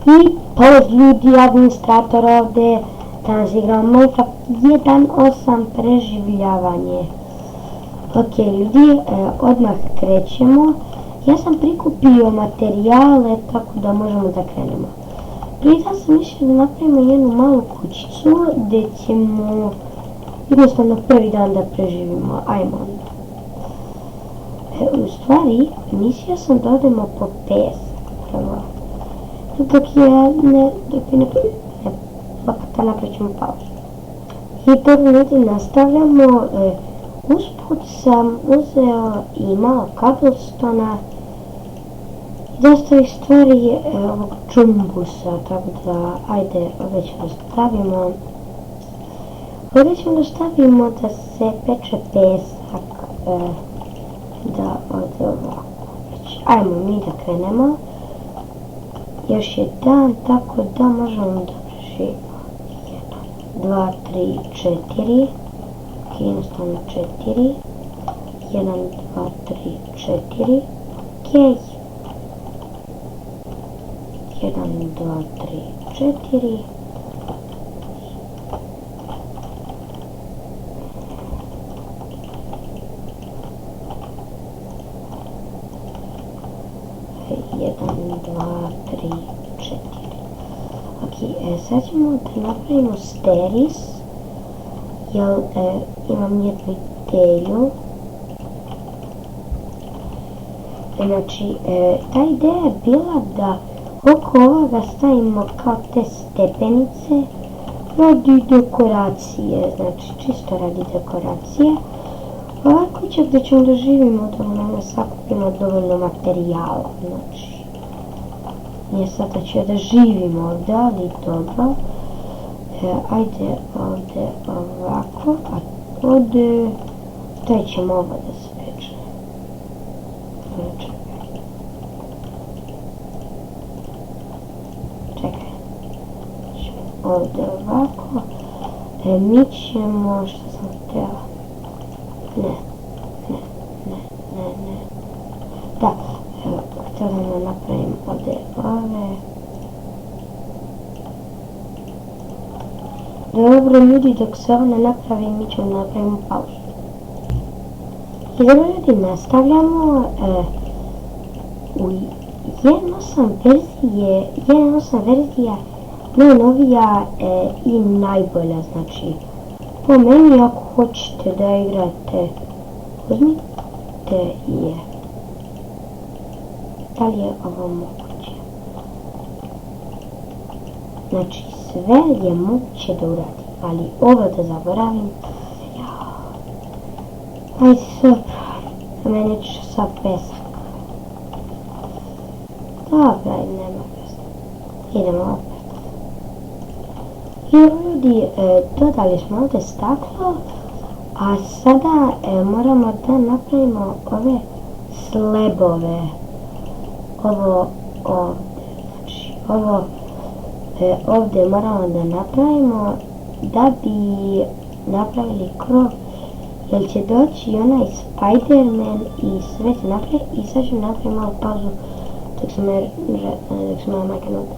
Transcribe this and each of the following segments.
I pored ljudi, administrator ovdje, danas igram Minecraft 1.8 preživljavanje. Ok ljudi, odmah krećemo. Ja sam prikupio materijale, tako da možemo da krenemo. Prije da sam mislio da napravimo jednu malu kućicu, gdje ćemo jednostavno prvi dan da preživimo. Ajmo onda. U stvari, mislio sam da odemo po pesak prvo. Dok ne napravit ćemo pauzu. I prvo ljudi nastavljamo. Usput sam uzeo i malo cobblestona i dosta ovih stvari ovog džumbusa, tako da ajde ovdje ćemo stavimo. Ovdje ćemo da stavimo da se peče pesak, da ovdje ovako. Ajmo mi da krenemo. Još je dan, tako da možemo da preživimo. 1, 2, 3, 4. Jednostavno 4. 1, 2, 3, 4. Ok. 1, 2, 3, 4. Sad ćemo da napravimo stairs, jer imam jednu ideju. Znači, ta ideja je bila da oko ovoga stavimo kao te stepenice radi dekoracije, znači čisto radi dekoracije. Ova kuća gdje ćemo da živimo, da sakupimo dovoljno materijala, znači. Nije sad da ću da živim ovdje, ali dobro. Ajde ovdje ovako, a ovdje taj ćemo ovo da se peče. Čekaj. Ovdje ovako. Mi ćemo, što sam htjela? Ne. Da. Htjela da napravim ovdje ove. Dobro ljudi, dok se ovo ne napravi, mi ćemo napraviti pauzu. I dobro ljudi, nastavljamo. U 1.8 verzija najnovija i najbolja, znači. Po meni, ako hoćete da igrate, uzmite je. Da li je ovo moguće? Znači, sve je moguće da uradim, ali ovo da zaboravim. Ajde, super. A meni će sad pesak. Dobra, nema pesak. Idemo opet. I ljudi, dodali smo ovdje staklo, a sada moramo da napravimo ove slebove. Ovo ovdje, znači ovo ovdje moramo da napravimo da bi napravili krov, jer će doći onaj Spiderman i sve će napraviti. I sad ćemo napraviti malu pauzu dok sam ja majka ovdje.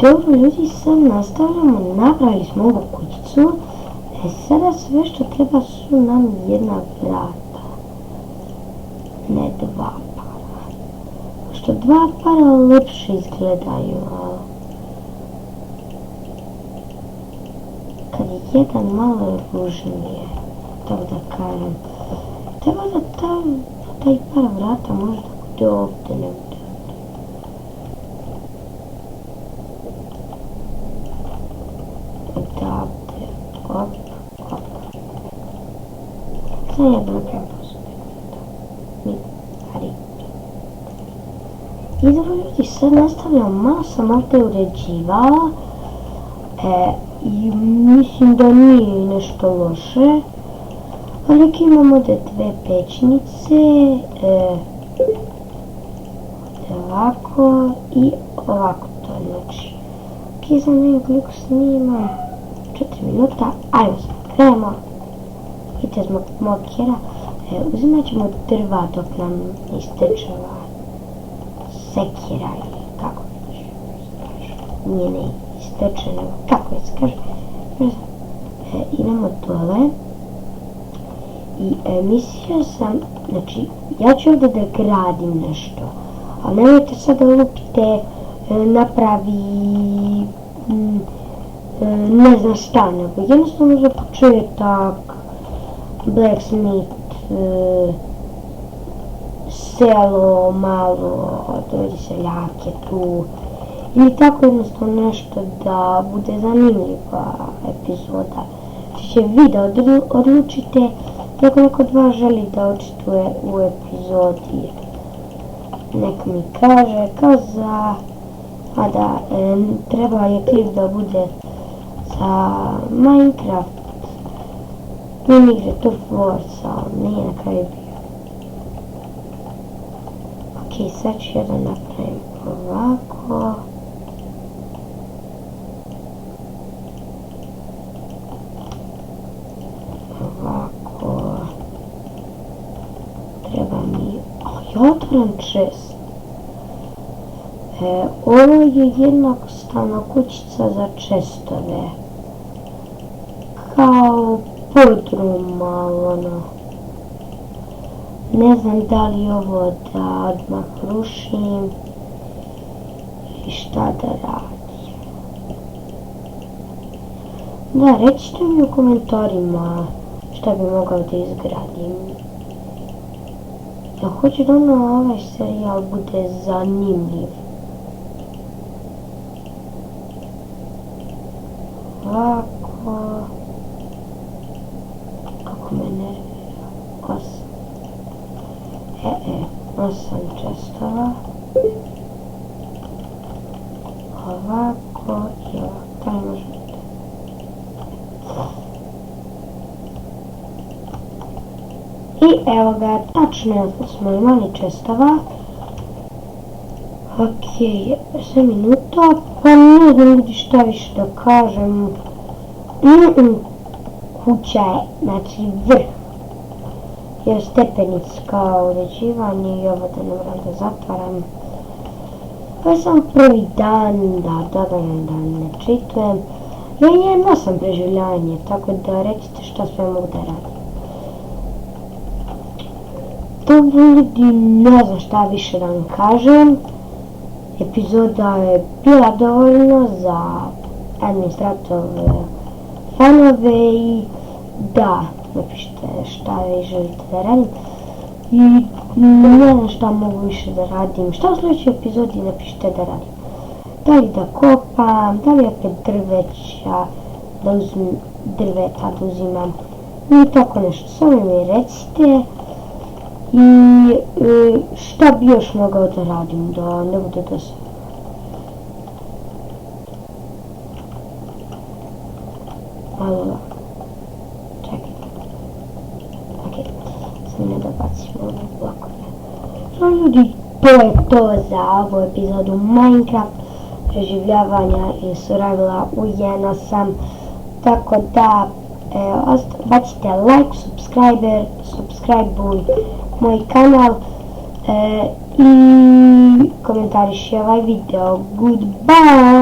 Dobro ljudi, sad nastavljamo, napravili smo ovu kućicu. Sada sve što treba su nam jedna vrata, ne dva. Što dva para lepše izgledaju, ali kad je jedan malo ružnije, tako da kažem. Treba da taj par vrata možda bude ovdje, ne bude ovdje. Odavde, op. Sad ja da napravim I dobro ljudi, sad nastavljamo, malo sam ovdje uređivala i mislim da nije nešto loše. Ali imamo ovdje dve pećnice, ovako i ovako to, znači. Ok, znam ne koliko snimam, 4 minuta, ajmo sad krenemo. Vidite zbog mog kjera, uzimat ćemo drva dok nam isteče sekira i kako kaže, nije ne istečeno, kako je se kaže, idemo dole i mislio sam, znači ja ću ovdje da gradim nešto, ali nemojte sad da lupite, napravi, ne znam šta, nego jednostavno za početak, blacksmith, selo malo, dođe seljake tu, ili tako jednostavno nešto da bude zanimljiva epizoda. Će vi da odlučite, ako neko od vas želi da učestvuje u epizodi, nek mi kaže, kao za, a da, treba je klip da bude za Minecraft, minigre Turf Wars, ali nije na kraju bio. Ok, sad ću jedan napravim ovako. Ovako. Treba mi... ja otvoram čest. Ovo je jednostavna kućica za čestove. Kao podrum, malo ono. Ne znam da li ovo da odmah rušim i šta da radim. Da, recite mi u komentarima šta bi mogao da izgradim. Ja hoću da ovaj serijal bude zanimljiv. Ovako. Kako me nervira. 8 čestova. Ovako i ovako. Da li može biti? I evo ga, tačno smo imali čestova. Ok, 7 minuta, pa ne znam ljudi šta više da kažem. Kuća je, znači vrh. Jer stepenic kao uređivanje i ovo da ne moram da zatvaram. Ovo je samo prvi dan, da ne čitujem. Ja imao sam preživljanje, tako da recite šta sve mogu da radim. To ljudi ne znam šta više da vam kažem. Epizoda je bila dovoljno za administratorove fanove i da, napišite šta vi želite da radim. I ne znam šta mogu više da radim. Šta u sljedećoj epizodi napišite da radim. Da li da kopam, da li opet drveća, drveta da uzimam. I tako nešto. Samo mi recite. I šta bi još mogao da radim, da ne bude dosadno. Malo ovako. Čekajte. Ok, sam ne dobacimo ove blokove. No ljudi, to je to za ovu epizodu Minecraft preživljavanja i survivala u 1.8. Tako da bacite like, subscribe-uj moj kanal i komentariši ovaj video. Goodbye!